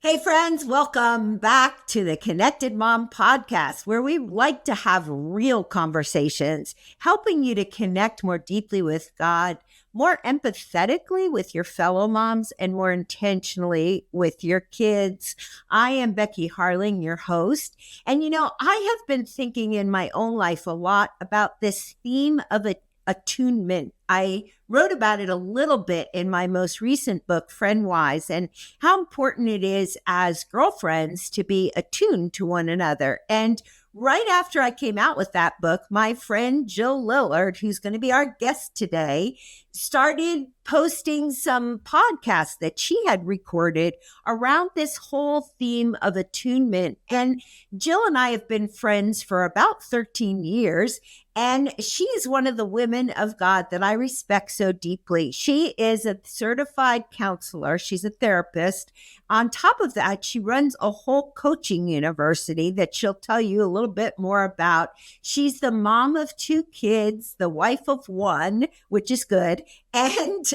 Hey, friends, welcome back to the Connected Mom podcast, where we like to have real conversations, helping you to connect more deeply with God, more empathetically with your fellow moms, and more intentionally with your kids. I am Becky Harling, your host. And I have been thinking in my own life a lot about this theme of attunement. I wrote about it a little bit in my most recent book, Friendwise, and how important it is as girlfriends to be attuned to one another. And right after I came out with that book, my friend Jill Lillard, who's going to be our guest today, started posting some podcasts that she had recorded around this whole theme of attunement. And Jill and I have been friends for about 13 years. And she is one of the women of God that I respect so deeply. She is a certified counselor. She's a therapist. On top of that, she runs a whole coaching university that she'll tell you a little bit more about. She's the mom of 2 kids, the wife of 1, which is good. And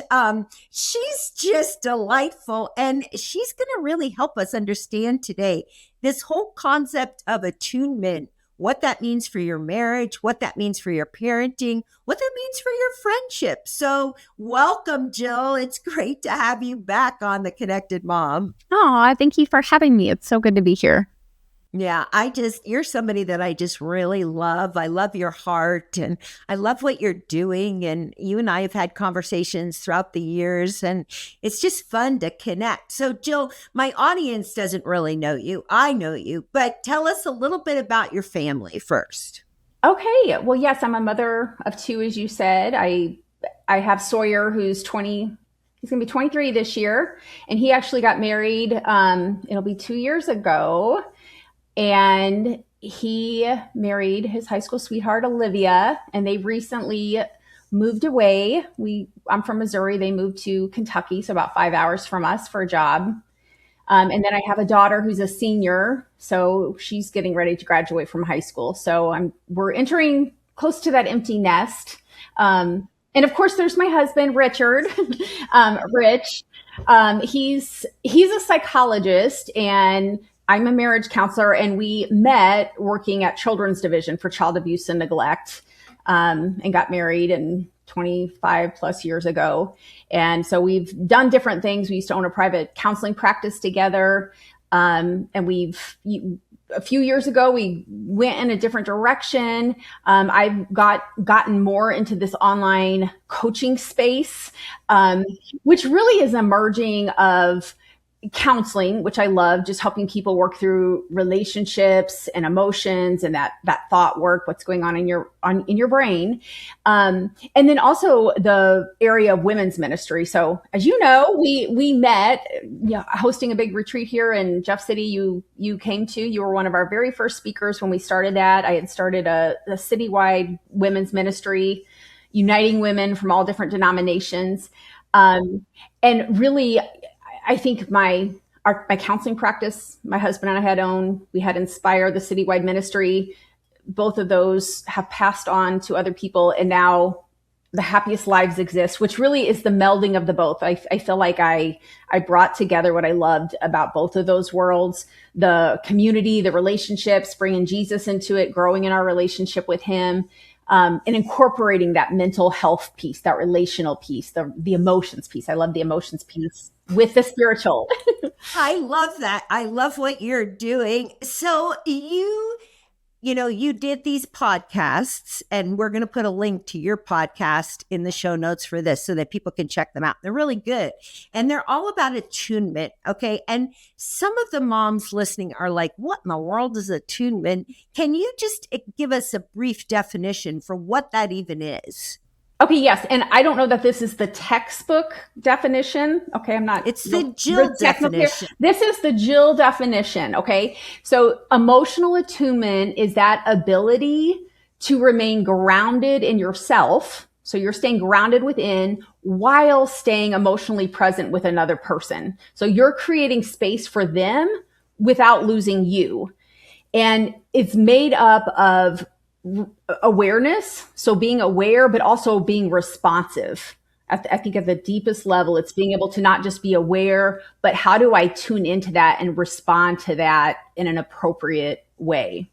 she's just delightful. And she's going to really help us understand today this whole concept of attunement, what that means for your marriage, what that means for your parenting, what that means for your friendship. So welcome, Jill. It's great to have you back on The Connected Mom. Oh, thank you for having me. It's so good to be here. Yeah, you're somebody that I just really love. I love your heart and I love what you're doing. And you and I have had conversations throughout the years and it's just fun to connect. So Jill, my audience doesn't really know you. I know you, but tell us a little bit about your family first. Okay. Well, yes, I'm a mother of 2, as you said. I have Sawyer, who's 20. He's going to be 23 this year. And he actually got married. It'll be 2 years ago. And he married his high school sweetheart, Olivia, and they recently moved away. I'm from Missouri. They moved to Kentucky, so about 5 hours from us for a job. And then I have a daughter who's a senior, so she's getting ready to graduate from high school. So we're entering close to that empty nest. And of course, there's my husband, Richard, Rich. He's a psychologist and I'm a marriage counselor, and we met working at Children's Division for Child Abuse and Neglect, and got married 25 plus years ago. And so we've done different things. We used to own a private counseling practice together. And a few years ago, we went in a different direction. I've gotten more into this online coaching space, which really is emerging of counseling, which I love, just helping people work through relationships and emotions and that thought work, what's going on in your brain. And then also the area of women's ministry. So as you know, we met hosting a big retreat here in Jeff City. You came to, you were one of our very first speakers when we started that. I had started a citywide women's ministry, uniting women from all different denominations. And really, I think my counseling practice, my husband and I we had Inspire, the citywide ministry. Both of those have passed on to other people. And now the Happiest Lives exist, which really is the melding of the both. I feel like I brought together what I loved about both of those worlds, the community, the relationships, bringing Jesus into it, growing in our relationship with him. And incorporating that mental health piece, that relational piece, the emotions piece. I love the emotions piece with the spiritual. I love that. I love what you're doing. So you did these podcasts, and we're going to put a link to your podcast in the show notes for this so that people can check them out. They're really good. And they're all about attunement. Okay. And some of the moms listening are like, what in the world is attunement? Can you just give us a brief definition for what that even is? Okay, yes. And I don't know that this is the textbook definition. Okay, I'm not. It's the Jill definition. This is the Jill definition. Okay. So emotional attunement is that ability to remain grounded in yourself. So you're staying grounded within while staying emotionally present with another person. So you're creating space for them without losing you. And it's made up of awareness. So being aware, but also being responsive I think at the deepest level, it's being able to not just be aware, but how do I tune into that and respond to that in an appropriate way?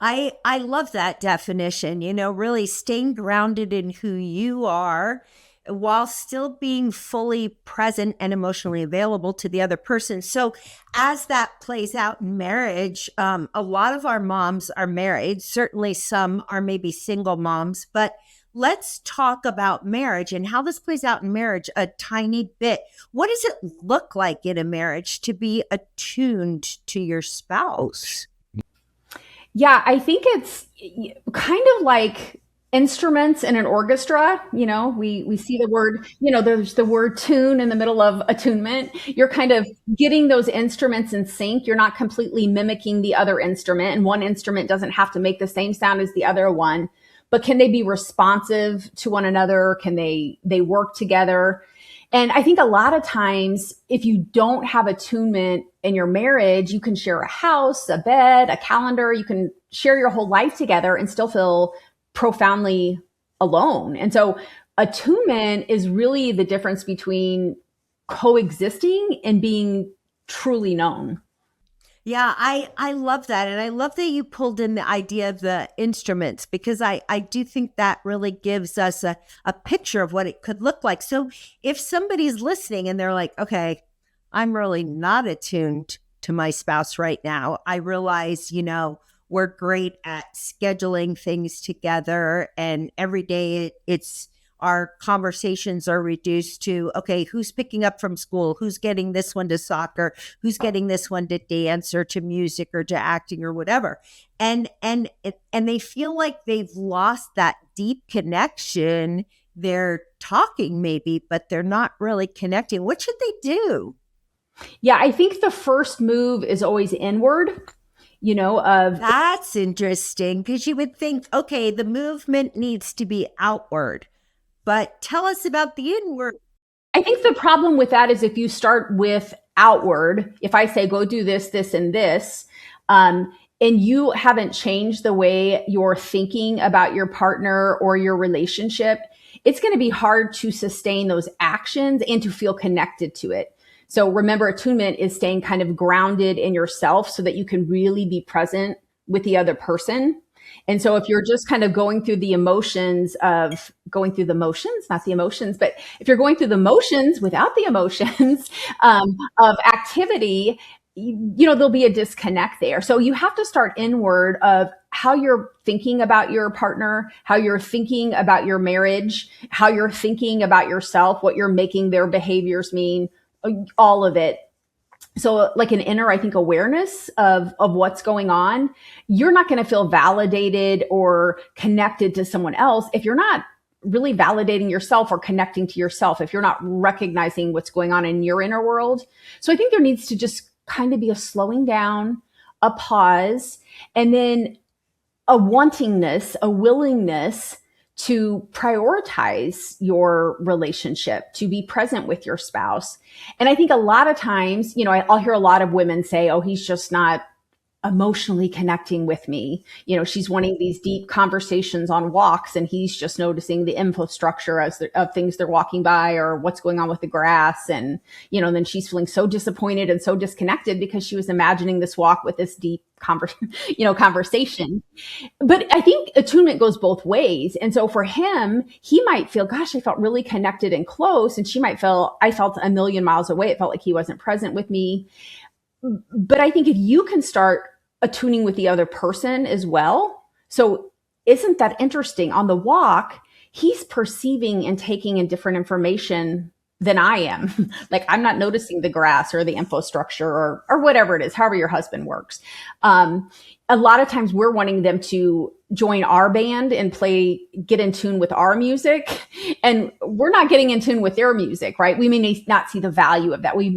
I love that definition, really staying grounded in who you are while still being fully present and emotionally available to the other person. So as that plays out in marriage, a lot of our moms are married. Certainly some are maybe single moms, but let's talk about marriage and how this plays out in marriage a tiny bit. What does it look like in a marriage to be attuned to your spouse? Yeah, I think it's kind of like instruments in an orchestra. We see the word, there's the word tune in the middle of attunement. You're kind of getting those instruments in sync. You're not completely mimicking the other instrument, and one instrument doesn't have to make the same sound as the other one, but can they be responsive to one another? Can they work together? And I think a lot of times, if you don't have attunement in your marriage, you can share a house, a bed, a calendar. You can share your whole life together and still feel profoundly alone. And so attunement is really the difference between coexisting and being truly known. Yeah, I love that. And I love that you pulled in the idea of the instruments, because I do think that really gives us a picture of what it could look like. So if somebody's listening and they're like, okay, I'm really not attuned to my spouse right now. I realize, we're great at scheduling things together, and every day it's our conversations are reduced to, okay, who's picking up from school? Who's getting this one to soccer? Who's getting this one to dance or to music or to acting or whatever? And they feel like they've lost that deep connection. They're talking maybe, but they're not really connecting. What should they do? Yeah, I think the first move is always inward. That's interesting, because you would think, okay, the movement needs to be outward. But tell us about the inward. I think the problem with that is if you start with outward, if I say, go do this, this, and this, and you haven't changed the way you're thinking about your partner or your relationship, it's going to be hard to sustain those actions and to feel connected to it. So remember, attunement is staying kind of grounded in yourself so that you can really be present with the other person. And so if you're just kind of going through the motions, not the emotions, but if you're going through the motions without the emotions of activity, there'll be a disconnect there. So you have to start inward of how you're thinking about your partner, how you're thinking about your marriage, how you're thinking about yourself, what you're making their behaviors mean, all of it. So like an inner, I think, awareness of what's going on. You're not going to feel validated or connected to someone else if you're not really validating yourself or connecting to yourself, if you're not recognizing what's going on in your inner world. So I think there needs to just kind of be a slowing down, a pause, and then a wantingness, a willingness to prioritize your relationship, to be present with your spouse. And I think a lot of times, I'll hear a lot of women say, oh, he's just not emotionally connecting with me. She's wanting these deep conversations on walks, and he's just noticing the infrastructure of things they're walking by or what's going on with the grass. And, then she's feeling so disappointed and so disconnected because she was imagining this walk with this deep conversation. But I think attunement goes both ways. And so for him, he might feel, gosh, I felt really connected and close. And she might feel, I felt a million miles away. It felt like he wasn't present with me. But I think if you can start attuning with the other person as well. So isn't that interesting? On the walk, he's perceiving and taking in different information than I am. Like I'm not noticing the grass or the infrastructure or whatever it is, however your husband works. A lot of times we're wanting them to join our band and get in tune with our music. And we're not getting in tune with their music, right? We may not see the value of that. We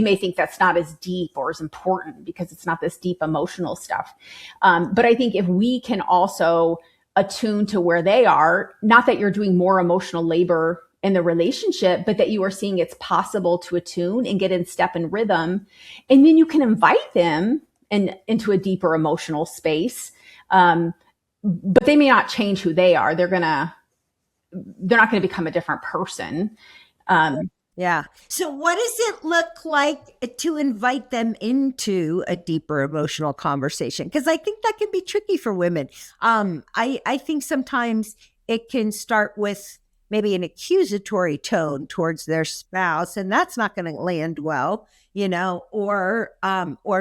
may think that's not as deep or as important because it's not this deep emotional stuff. But I think if we can also attune to where they are, not that you're doing more emotional labor in the relationship, but that you are seeing it's possible to attune and get in step and rhythm. And then you can invite them into a deeper emotional space. But they may not change who they are. They're going to they're not going to become a different person. Yeah. So what does it look like to invite them into a deeper emotional conversation? Because I think that can be tricky for women. I think sometimes it can start with maybe an accusatory tone towards their spouse, and that's not going to land well, or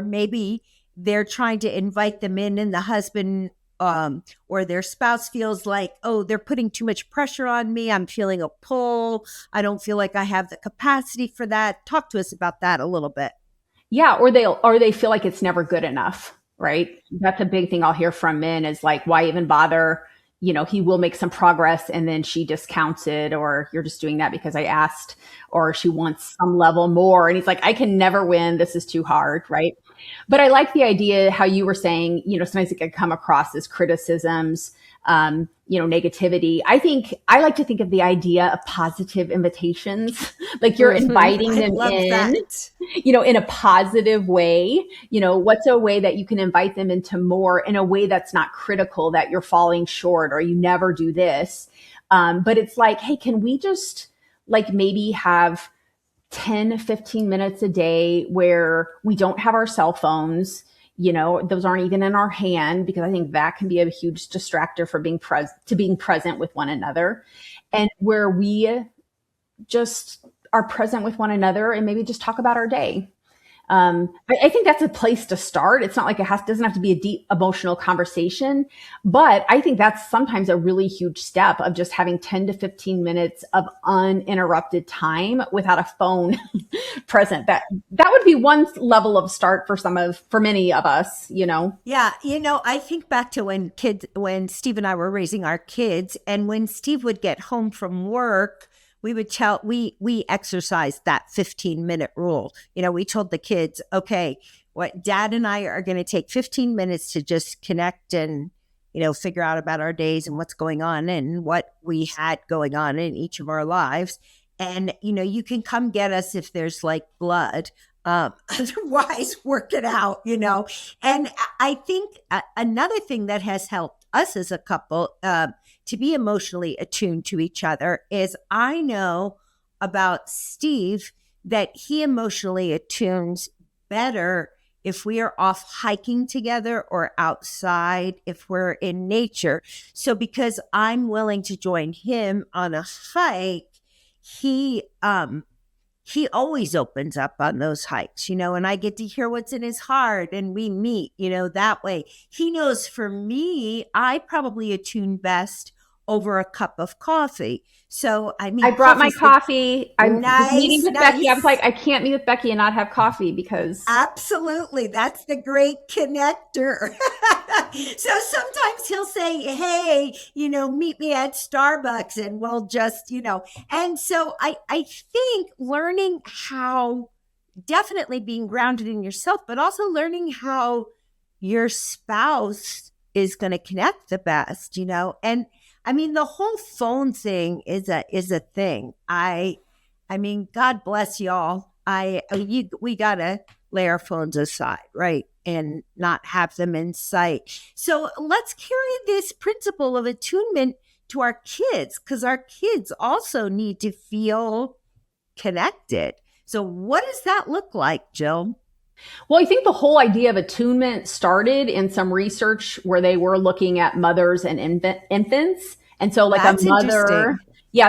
maybe they're trying to invite them in, and the husband or their spouse feels like, oh, they're putting too much pressure on me. I'm feeling a pull. I don't feel like I have the capacity for that. Talk to us about that a little bit. Yeah, or they feel like it's never good enough, right? That's a big thing I'll hear from men is like, why even bother? He will make some progress and then she discounts it, or you're just doing that because I asked, or she wants some level more. And he's like, I can never win. This is too hard, right? But I like the idea how you were saying, sometimes it can come across as criticisms, negativity. I like to think of the idea of positive invitations, like you're inviting them in, in a positive way. What's a way that you can invite them into more in a way that's not critical, that you're falling short or you never do this. But it's like, hey, can we just like maybe have 10, 15 minutes a day where we don't have our cell phones, those aren't even in our hand, because I think that can be a huge distractor for being present with one another, and where we just are present with one another and maybe just talk about our day. I think that's a place to start. It's not like doesn't have to be a deep emotional conversation, but I think that's sometimes a really huge step of just having 10 to 15 minutes of uninterrupted time without a phone present. That would be one level of start for many of us, Yeah. I think back to when Steve and I were raising our kids, and when Steve would get home from work, we exercised that 15-minute rule. We told the kids, okay, what Dad and I are going to take 15 minutes to just connect and, figure out about our days and what's going on and what we had going on in each of our lives. And, you can come get us if there's like blood. Otherwise, work it out, And I think another thing that has helped us as a couple to be emotionally attuned to each other is, I know about Steve that he emotionally attunes better if we are off hiking together or outside, if we're in nature. So because I'm willing to join him on a hike, he always opens up on those hikes, and I get to hear what's in his heart, and we meet, that way. He knows for me, I probably attune best over a cup of coffee. So, I brought my coffee. I'm meeting with nice. Becky. I was like, I can't meet with Becky and not have coffee because. Absolutely. That's the great connector. So sometimes he'll say, hey, meet me at Starbucks, and we'll just, and so I think learning how, definitely being grounded in yourself, but also learning how your spouse is going to connect the best, and I mean, the whole phone thing is a thing. I mean, God bless y'all. We gotta lay our phones aside, right, and not have them in sight. So let's carry this principle of attunement to our kids, because our kids also need to feel connected. So what does that look like, Jill? Well, I think the whole idea of attunement started in some research where they were looking at mothers and infants. And so like That's interesting.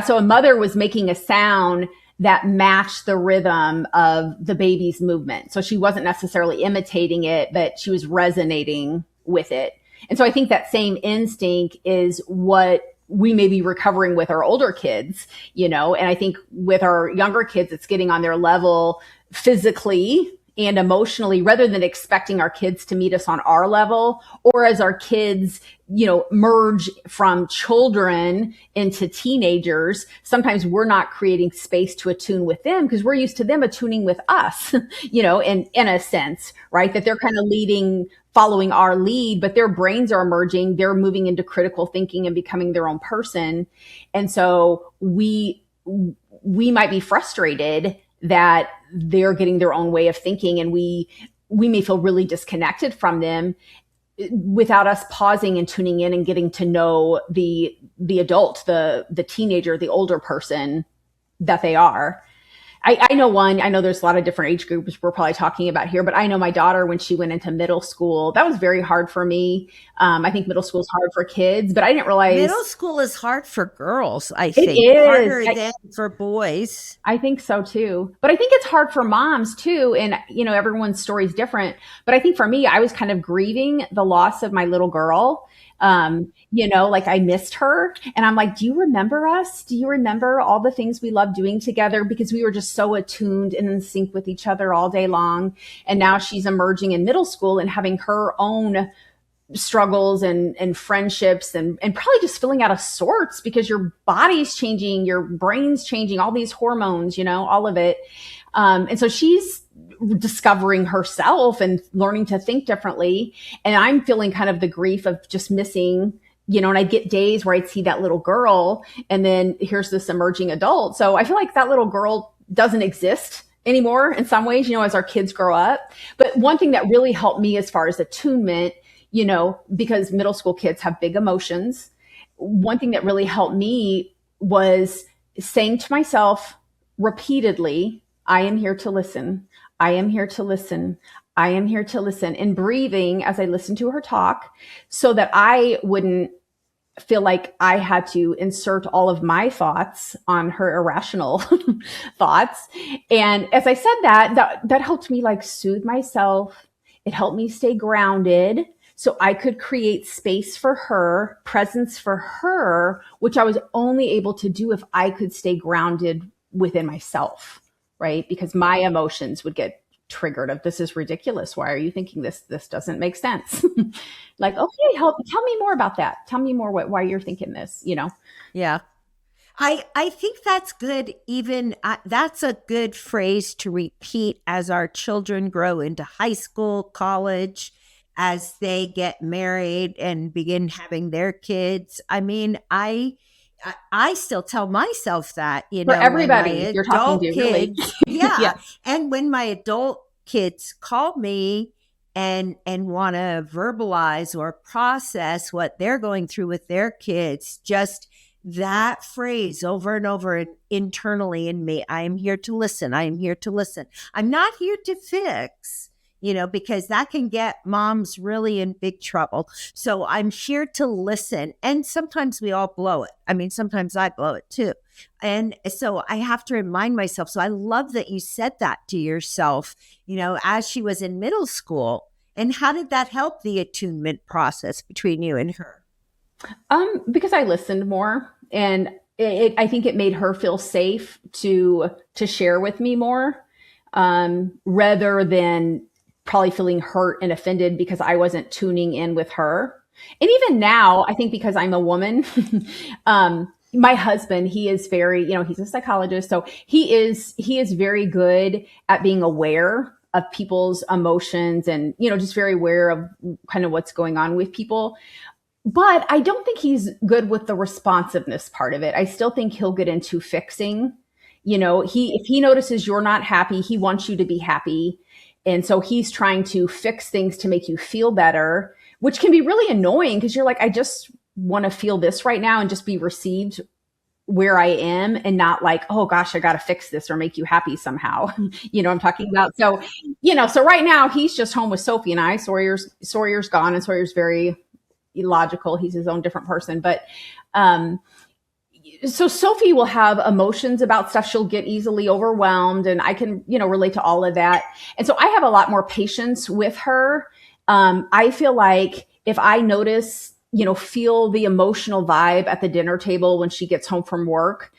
So a mother was making a sound that matched the rhythm of the baby's movement. So she wasn't necessarily imitating it, but she was resonating with it. And so I think that same instinct is what we may be recovering with our older kids, and I think with our younger kids, it's getting on their level physically and emotionally, rather than expecting our kids to meet us on our level, or as our kids, merge from children into teenagers. Sometimes we're not creating space to attune with them because we're used to them attuning with us, in a sense, right? That they're kind of following our lead, but their brains are emerging. They're moving into critical thinking and becoming their own person. And so we might be frustrated that they're getting their own way of thinking, and we may feel really disconnected from them. without us pausing and tuning in and getting to know the adult, the teenager, the older person that they are. I know there's a lot of different age groups we're probably talking about here, but I know my daughter, when she went into middle school, that was very hard for me. I think middle school is hard for kids, but I didn't realize Middle school is hard for girls, I it think. is. Harder than for boys. I think so too. But I think it's hard for moms too. And, everyone's story is different. But I think for me, I was kind of grieving the loss of my little girl. Like I missed her, and I'm like, do you remember us? Do you remember all the things we loved doing together? Because we were just so attuned and in sync with each other all day long. And now she's emerging in middle school and having her own struggles and friendships and probably just feeling out of sorts because your body's changing, your brain's changing, all these hormones, all of it. And so she's discovering herself and learning to think differently. And I'm feeling kind of the grief of just missing, and I get days where I'd see that little girl and then here's this emerging adult. So I feel like that little girl doesn't exist anymore in some ways, as our kids grow up. But one thing that really helped me as far as attunement, because middle school kids have big emotions. One thing that really helped me was saying to myself repeatedly, I am here to listen. I am here to listen. I am here to listen, and breathing as I listened to her talk so that I wouldn't feel like I had to insert all of my thoughts on her irrational thoughts. And as I said that helped me like soothe myself. It helped me stay grounded so I could create space for her, presence for her, which I was only able to do if I could stay grounded within myself, right? Because my emotions would get triggered of, this is ridiculous. Why are you thinking this? This doesn't make sense. Like, okay, tell me more about that. Tell me more why you're thinking this, Yeah. I think that's good. Even that's a good phrase to repeat as our children grow into high school, college, as they get married and begin having their kids. I mean, I still tell myself that, for everybody you're talking to, really. Yeah. Yeah. And when my adult kids call me and want to verbalize or process what they're going through with their kids, just that phrase over and over internally in me, I am here to listen. I am here to listen. I'm not here to fix, because that can get moms really in big trouble. So I'm here to listen. And sometimes we all blow it. I mean, sometimes I blow it too. And so I have to remind myself. So I love that you said that to yourself, as she was in middle school. And how did that help the attunement process between you and her? Because I listened more, and I think it made her feel safe to share with me more, rather than probably feeling hurt and offended because I wasn't tuning in with her. And even now, I think because I'm a woman, my husband, he is very, he's a psychologist. So he is very good at being aware of people's emotions and, just very aware of kind of what's going on with people. But I don't think he's good with the responsiveness part of it. I still think he'll get into fixing. If he notices you're not happy, he wants you to be happy. And so he's trying to fix things to make you feel better, which can be really annoying because you're like, I just want to feel this right now and just be received where I am and not like, oh gosh, I got to fix this or make you happy somehow. I'm talking about. So, so right now he's just home with Sophie and I. Sawyer's gone, and Sawyer's very illogical. He's his own different person. But, so Sophie will have emotions about stuff. She'll get easily overwhelmed, and I can, relate to all of that. And so I have a lot more patience with her. I feel like if I notice, feel the emotional vibe at the dinner table when she gets home from work,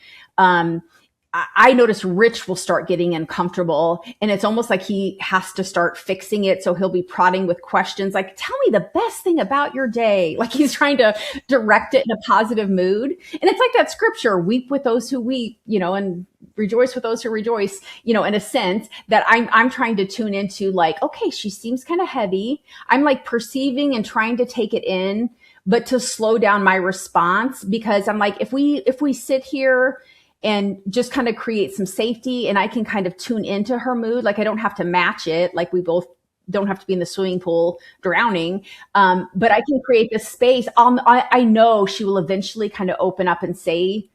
I notice Rich will start getting uncomfortable, and it's almost like he has to start fixing it. So he'll be prodding with questions like, tell me the best thing about your day. Like he's trying to direct it in a positive mood. And it's like that scripture, weep with those who weep, and rejoice with those who rejoice, in a sense that I'm trying to tune into like, okay, she seems kind of heavy. I'm like perceiving and trying to take it in, but to slow down my response, because I'm like, if we sit here and just kind of create some safety and I can kind of tune into her mood. Like I don't have to match it. Like we both don't have to be in the swimming pool drowning. But I can create this space. I know she will eventually kind of open up and say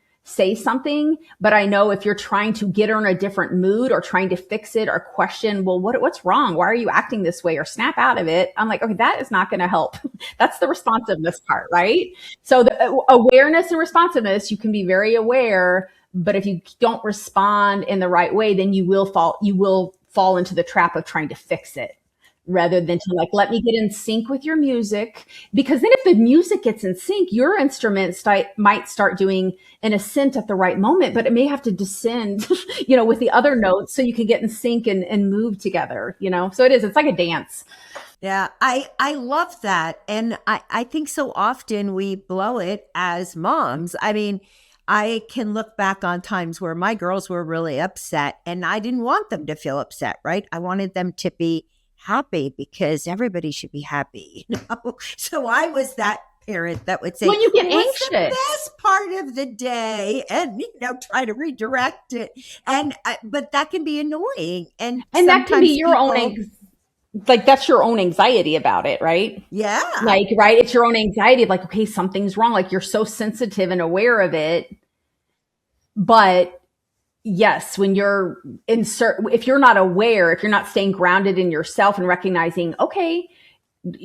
something, but I know if you're trying to get her in a different mood or trying to fix it or question, well, what's wrong? Why are you acting this way? Or snap out of it. I'm like, okay, that is not going to help. That's the responsiveness part, right? So the awareness and responsiveness, you can be very aware, but if you don't respond in the right way, then you will fall into the trap of trying to fix it, rather than to like, let me get in sync with your music. Because then if the music gets in sync, your instrument might start doing an ascent at the right moment, but it may have to descend, with the other notes so you can get in sync and move together, So it's like a dance. Yeah, I love that. And I think so often we blow it as moms. I mean, I can look back on times where my girls were really upset and I didn't want them to feel upset, right? I wanted them to be happy because everybody should be happy. So I was that parent that would say, when you get "What's anxious, the best part of the day?" and try to redirect it. And but that can be annoying, and that can be your own that's your own anxiety about it, right? Yeah, right. It's your own anxiety of like, okay, something's wrong. Like you're so sensitive and aware of it, but yes, when if you're not aware, if you're not staying grounded in yourself and recognizing, okay,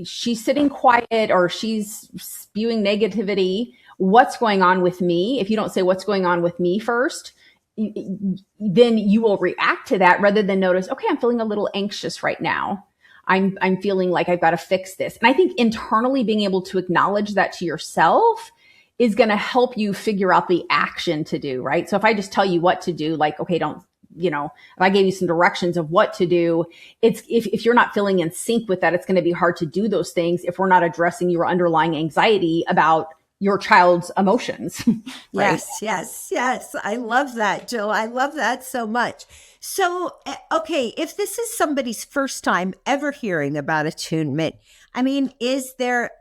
she's sitting quiet or she's spewing negativity, what's going on with me? If you don't say what's going on with me first, then you will react to that rather than notice, okay, I'm feeling a little anxious right now. I'm feeling like I've got to fix this. And I think internally being able to acknowledge that to yourself is going to help you figure out the action to do, right? So if I just tell you what to do, like, okay, if I gave you some directions of what to do, it's if you're not feeling in sync with that, it's going to be hard to do those things if we're not addressing your underlying anxiety about your child's emotions. Right? Yes. I love that, Jill. I love that so much. So, okay, if this is somebody's first time ever hearing about attunement, I mean, is there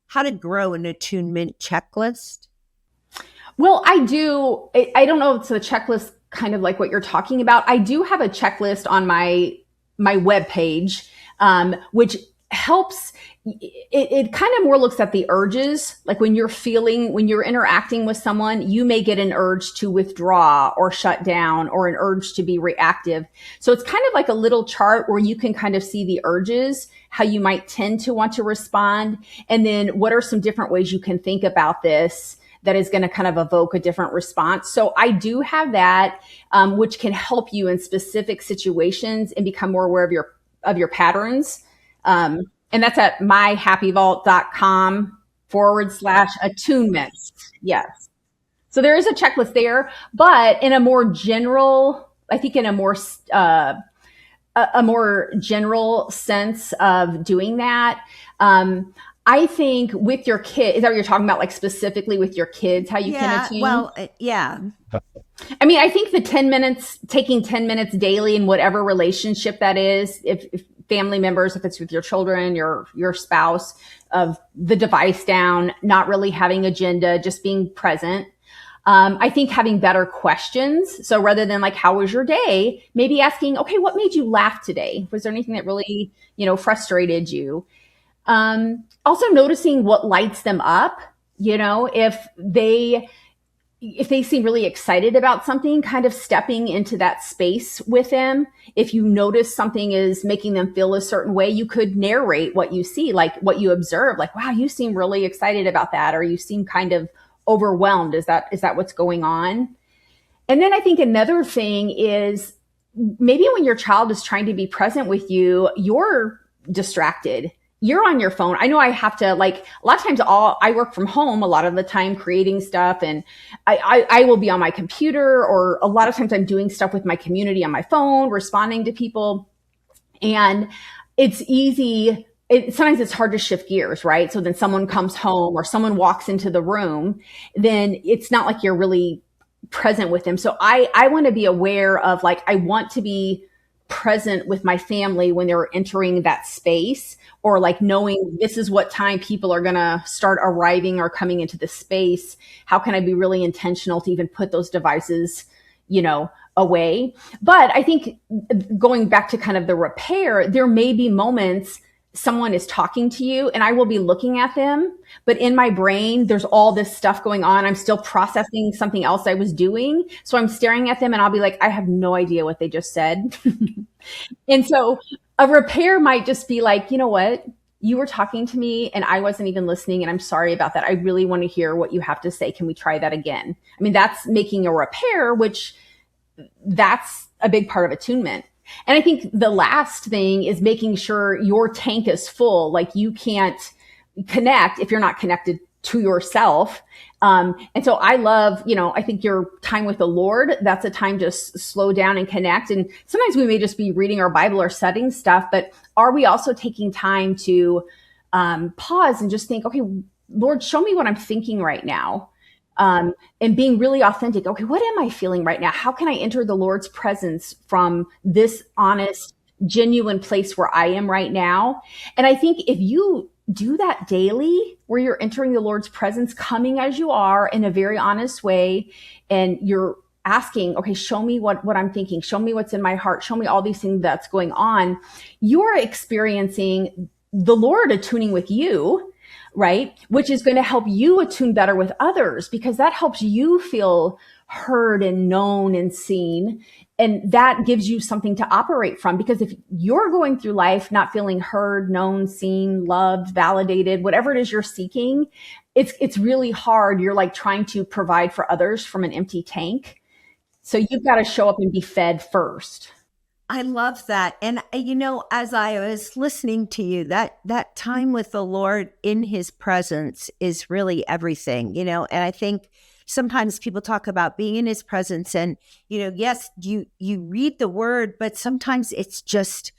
how to grow an attunement checklist? Well, I do. I don't know if it's a checklist kind of like what you're talking about. I do have a checklist on my webpage, which helps. It kind of more looks at the urges. Like when you're interacting with someone, you may get an urge to withdraw or shut down or an urge to be reactive. So it's kind of like a little chart where you can kind of see the urges, how you might tend to want to respond. And then what are some different ways you can think about this that is going to kind of evoke a different response. So I do have that, which can help you in specific situations and become more aware of your patterns. And that's at myhappyvault.com/attunement. Yes. So there is a checklist there, but in a more general, I think in a more general sense of doing that, I think with your kid, is that what you're talking about? Like specifically with your kids, how you can attune? Well, yeah. I mean, I think taking 10 minutes daily in whatever relationship that is, if family members, if it's with your children, your spouse, of the device down, not really having agenda, just being present. I think having better questions. So rather than like, how was your day? Maybe asking, okay, what made you laugh today? Was there anything that really, frustrated you? Also noticing what lights them up, if they seem really excited about something, kind of stepping into that space with them. If you notice something is making them feel a certain way, you could narrate what you see, like what you observe, like, wow, you seem really excited about that, or you seem kind of overwhelmed. Is that what's going on? And then I think another thing is maybe when your child is trying to be present with you, you're distracted. You're on your phone. I know I have to, like, a lot of times I work from home a lot of the time creating stuff, and I will be on my computer, or a lot of times I'm doing stuff with my community on my phone, responding to people. And it's easy. Sometimes it's hard to shift gears, right? So then someone comes home or someone walks into the room, then it's not like you're really present with them. So I want to be aware of, like, I want to be present with my family when they're entering that space, or like knowing this is what time people are going to start arriving or coming into the space. How can I be really intentional to even put those devices, away. But I think going back to kind of the repair, there may be moments someone is talking to you and I will be looking at them, but in my brain, there's all this stuff going on. I'm still processing something else I was doing. So I'm staring at them and I'll be like, I have no idea what they just said. And so a repair might just be like, you know what? You were talking to me and I wasn't even listening. And I'm sorry about that. I really want to hear what you have to say. Can we try that again? I mean, that's making a repair, which that's a big part of attunement. And I think the last thing is making sure your tank is full. Like you can't connect if you're not connected to yourself. And so I love, I think your time with the Lord, that's a time to slow down and connect. And sometimes we may just be reading our Bible or studying stuff, but are we also taking time to pause and just think, okay, Lord, show me what I'm thinking right now. And being really authentic. Okay, what am I feeling right now? How can I enter the Lord's presence from this honest, genuine place where I am right now? And I think if you do that daily, where you're entering the Lord's presence, coming as you are in a very honest way, and you're asking, okay, show me what I'm thinking, show me what's in my heart, show me all these things that's going on, you're experiencing the Lord attuning with you, right? Which is going to help you attune better with others, because that helps you feel heard and known and seen. And that gives you something to operate from. Because if you're going through life not feeling heard, known, seen, loved, validated, whatever it is you're seeking, it's really hard. You're like trying to provide for others from an empty tank. So you've got to show up and be fed first. I love that. And, as I was listening to you, that time with the Lord in his presence is really everything, and I think sometimes people talk about being in his presence and, yes, you read the word, but sometimes it's just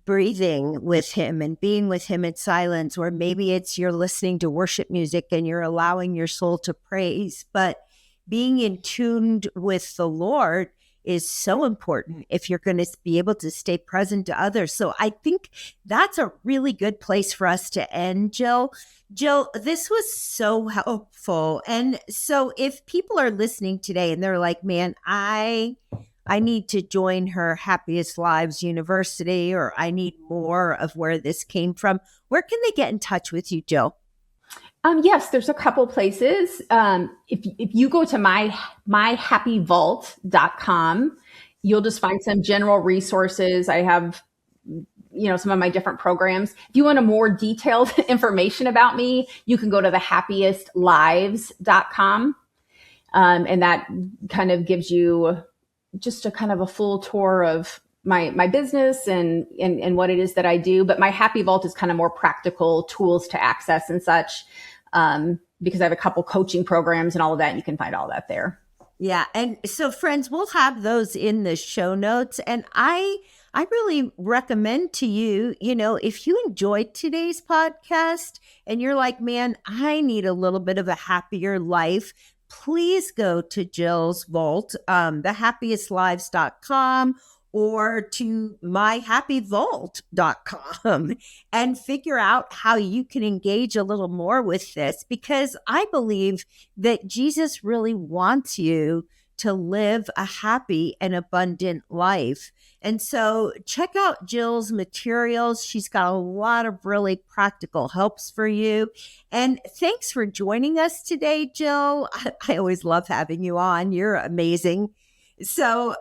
breathing with him and being with him in silence, or maybe it's you're listening to worship music and you're allowing your soul to praise. But being in tuned with the Lord is so important if you're going to be able to stay present to others. So I think that's a really good place for us to end, Jill. Jill, this was so helpful. And so if people are listening today and they're like, man, I need to join her Happiest Lives University, or I need more of where this came from, where can they get in touch with you, Jill? Yes, there's a couple places. If you go to myhappyvault.com, you'll just find some general resources. I have, some of my different programs. If you want a more detailed information about me, you can go to thehappiestlives.com. And that kind of gives you just a kind of a full tour of my business and what it is that I do. But my Happy Vault is kind of more practical tools to access and such. Because I have a couple coaching programs and all of that. And you can find all that there. Yeah. And so friends, we'll have those in the show notes. And I really recommend to you, if you enjoyed today's podcast and you're like, man, I need a little bit of a happier life, please go to Jill's Vault, thehappiestlives.com, or to myhappyvault.com and figure out how you can engage a little more with this, because I believe that Jesus really wants you to live a happy and abundant life. And so check out Jill's materials. She's got a lot of really practical helps for you. And thanks for joining us today, Jill. I always love having you on. You're amazing. So,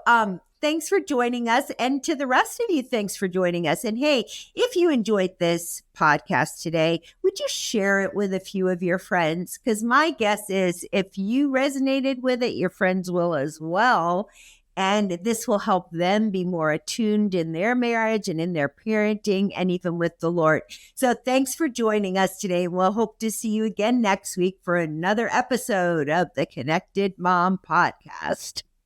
thanks for joining us. And to the rest of you, thanks for joining us. And hey, if you enjoyed this podcast today, would you share it with a few of your friends? Because my guess is if you resonated with it, your friends will as well. And this will help them be more attuned in their marriage and in their parenting and even with the Lord. So thanks for joining us today. We'll hope to see you again next week for another episode of the Connected Mom Podcast.